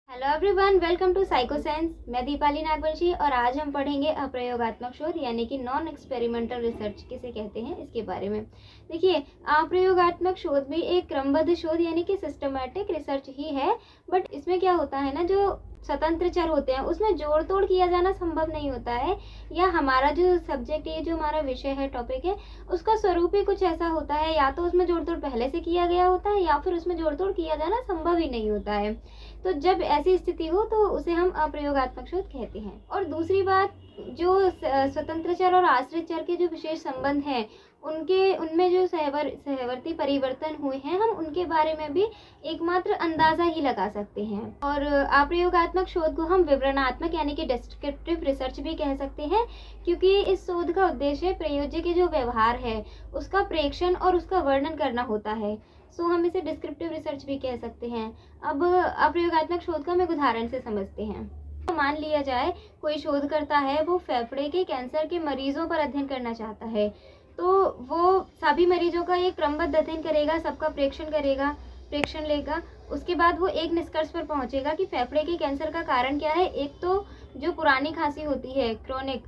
Hello everyone, welcome to psychoscience. मैं दीपाली नागवंशी और आज हम पढ़ेंगे अप्रयोगात्मक शोध यानी कि नॉन एक्सपेरिमेंटल रिसर्च किसे कहते हैं इसके बारे में। देखिए, अप्रयोगात्मक शोध भी एक क्रमबद्ध शोध यानी कि सिस्टमैटिक रिसर्च ही है। बट इसमें क्या होता है ना, जो स्वतंत्र चर होते हैं उसमें जोड़ तोड़ किया जाना संभव नहीं होता है, या हमारा जो सब्जेक्ट है, जो हमारा विषय है, टॉपिक है, उसका स्वरूप ही कुछ ऐसा होता है, या तो उसमें जोड़ तोड़ पहले से किया गया होता है या फिर उसमें जोड़ तोड़ किया जाना संभव ही नहीं होता है। तो जब ऐसी स्थिति हो तो उसे हम अप्रयोगात्मक शोध कहते हैं। और दूसरी बात, जो स्वतंत्र चर और आश्रित चर के जो विशेष संबंध हैं, उनमें जो सहवर्ती परिवर्तन हुए हैं, हम उनके बारे में भी एकमात्र अंदाजा ही लगा सकते हैं। और अप्रयोगात्मक शोध को हम विवरणात्मक यानी कि डिस्क्रिप्टिव रिसर्च भी कह सकते हैं, क्योंकि इस शोध का उद्देश्य प्रयोज्य के जो व्यवहार है उसका प्रेक्षण और उसका वर्णन करना होता है। सो हम इसे डिस्क्रिप्टिव रिसर्च भी कह सकते हैं। अब अप्रयोगात्मक शोध का हम एक उदाहरण से समझते हैं। तो मान लिया जाए कोई शोधकर्ता है, वो फेफड़े के कैंसर के मरीजों पर अध्ययन करना चाहता है। तो वो सभी मरीजों का एक क्रमबद्ध अध्ययन करेगा, सबका प्रेक्षण लेगा। उसके बाद वो एक निष्कर्ष पर पहुंचेगा कि फेफड़े के कैंसर का कारण क्या है। एक तो जो पुरानी खांसी होती है, क्रोनिक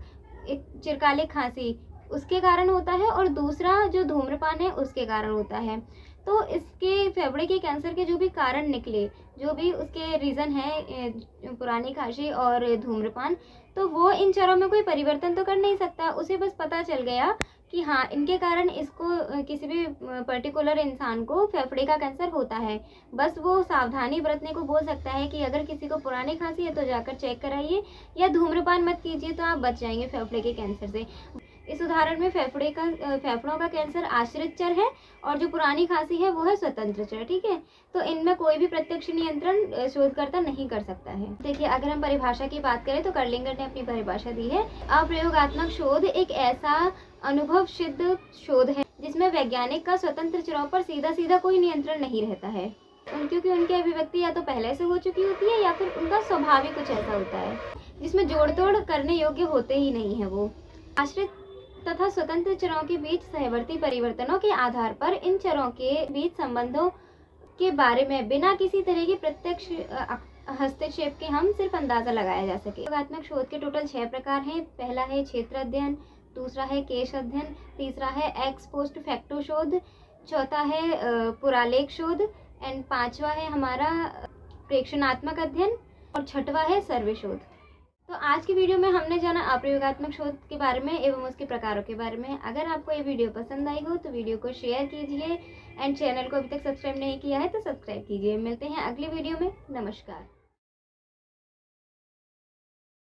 एक चिरकालिक खांसी, उसके कारण होता है, और दूसरा जो धूम्रपान है उसके कारण होता है। तो इसके फेफड़े के कैंसर के जो भी कारण निकले, जो भी उसके रीज़न है, पुरानी खांसी और धूम्रपान, तो वो इन चरों में कोई परिवर्तन तो कर नहीं सकता। उसे बस पता चल गया कि हाँ, इनके कारण इसको किसी भी पर्टिकुलर इंसान को फेफड़े का कैंसर होता है। बस वो सावधानी बरतने को बोल सकता है कि अगर किसी को पुरानी खांसी है तो जाकर चेक कराइए, या धूम्रपान मत कीजिए तो आप बच जाएंगे फेफड़े के कैंसर से। इस उदाहरण में फेफड़ों का कैंसर आश्रित चर है और जो पुरानी खांसी है वो है स्वतंत्र चर। ठीक है, तो इनमें कोई भी प्रत्यक्ष नियंत्रण शोधकर्ता नहीं कर सकता है। देखिए, अगर हम परिभाषा की बात करें तो कर्लिंगर ने अपनी परिभाषा दी है। अप्रयोगात्मक शोध एक ऐसा अनुभव सिद्ध शोध है जिसमें वैज्ञानिक का स्वतंत्र चरों पर सीधा सीधा कोई नियंत्रण नहीं रहता है, क्योंकि उनकी अभिव्यक्ति या तो पहले से हो चुकी होती है या फिर उनका स्वाभाविक कुछ ऐसा होता है जिसमें जोड़ तोड़ करने योग्य होते ही नहीं है। वो आश्रित तथा स्वतंत्र चरों के बीच सहवर्ती परिवर्तनों के आधार पर इन चरों के बीच संबंधों के बारे में बिना किसी तरह के प्रत्यक्ष हस्तक्षेप के हम सिर्फ अंदाजा लगाया जा सके। प्रयोगात्मक शोध के टोटल 6 प्रकार हैं। पहला है क्षेत्र अध्ययन, दूसरा है केस अध्ययन, तीसरा है एक्स पोस्ट फैक्टो शोध, चौथा है पुरालेख शोध, एंड पांचवा है हमारा प्रेक्षणात्मक अध्ययन, और छठवा है सर्वे शोध। तो आज की वीडियो में हमने जाना अप्रयोगात्मक शोध के बारे में एवं उसके प्रकारों के बारे में। अगर आपको ये वीडियो पसंद आई हो तो वीडियो को शेयर कीजिए, एंड चैनल को अभी तक सब्सक्राइब नहीं किया है तो सब्सक्राइब कीजिए। मिलते हैं अगली वीडियो में। नमस्कार।